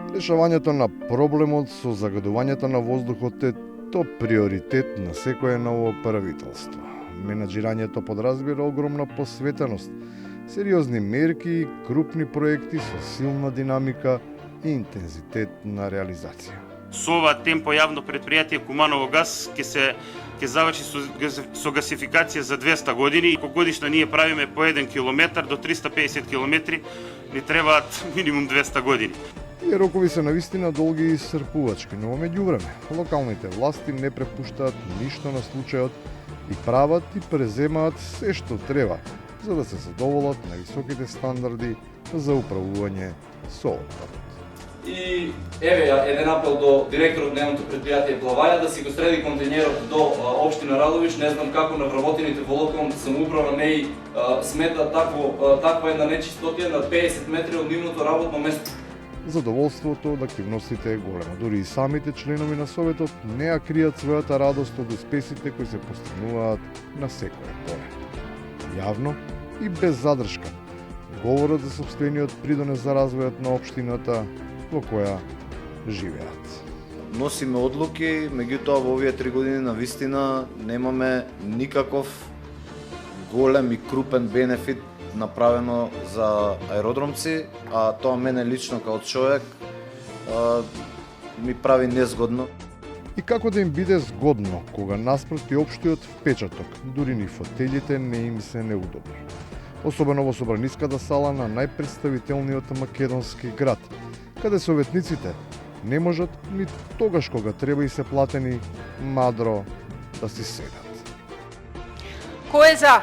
Решавањето на проблемот со загадувањето на воздухот е приоритет на секое ново правителство. Менаџирањето подразбира огромна посветеност, сериозни мерки и крупни проекти со силна динамика и интензитет на реализација. Со ова темпо јавно предпријатие Куманово газ ќе заврши со гасификација за 200 години. Ако годишно ние правиме по 1 километар до 350 километри, ни требаат минимум 200 години. Тие рокови се навистина долги и исцрпувачки, но во меѓувреме локалните власти не препуштаат ништо на случајот и прават и преземаат се што треба за да се задоволат на високите стандарди за управување со отпадот. И еве еден апел до директорот на едното предпријатие Плаваја да си го среди контейнерот до општина Радовиш. Не знам како на вработените во локалната самоуправа не и смета таква една нечистотија на 50 метри од нивното работно место. Задоволството од активностите е големо. Дури и самите членови на Советот не ја кријат својата радост од успесите кои се постигнуваат на секое поле. Јавно и без задршка говорат за сопствениот придонес за развојот на општината во која живеат. Носиме одлуки, меѓутоа во овие 3 години на вистина немаме никаков голем и крупен бенефит направено за аеродромци, а тоа мене лично као човек ми прави незгодно. И како да им биде згодно кога наспроти општиот впечаток, дури ни фотелите не им се неудобни. Особено во собраниската сала на најпредставителниот македонски град, каде советниците не можат ни тогаш кога треба и се платени мадро да си седат. Кој е за?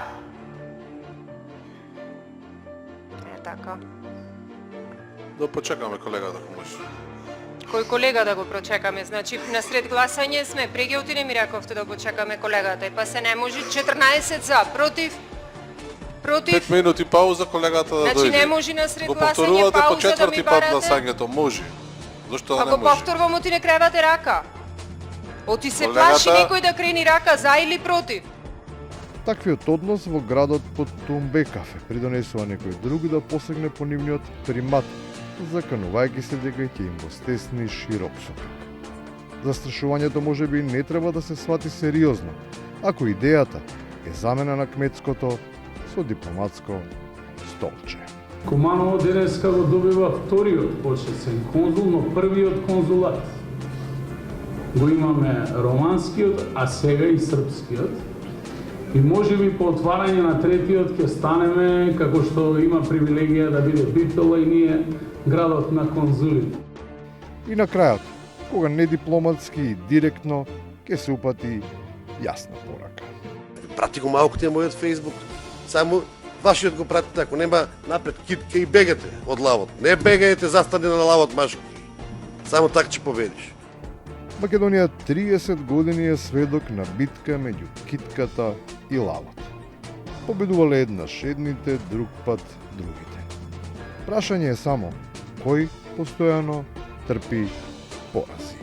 Така. Да почекаме колегата ако може. Кој колега да го прочекаме? Значи, насред гласање сме, преги оти не ми рековте да почекаме колегата, па се не може 14 за, против? 5 минути пауза колегата да дојде. Значи не може насред го гласање по пауза да четврти ми пат барате. гласањето, може. Зошто да не Ако може? повторвам, оти не кревате рака. Оти се Колегата- плаши некој да крени рака за или против. Таквиот однос во градот под Тумбекафе придонесува некој друг да посегне по нивниот примат, заканувајќи се дека ќе им го стесни широк сопак. Застрашувањето можеби не треба да се свати сериозно, ако идејата е замена на кметското со дипломатско столче. Куманово денеска го добива вториот почесен конзул, но првиот конзулат го имаме романскиот, а сега и српскиот. И може би по отварање на третиот ќе станеме, како што има привилегија да биде Битола и ние, градот на конзулите. И на крајот, кога не дипломатски и директно, ќе се упати јасна порака. Прати го малку те мојот Facebook. Само вашиот го пратите, ако нема напред китка и бегате од лавот. Не бегајте, застани на лавот машко. Само така ќе победиш. Македонија 30 години е сведок на битка меѓу китката и лавот. Победувале еднаш едните, друг пат другите. Прашање е само кој постојано трпи порази.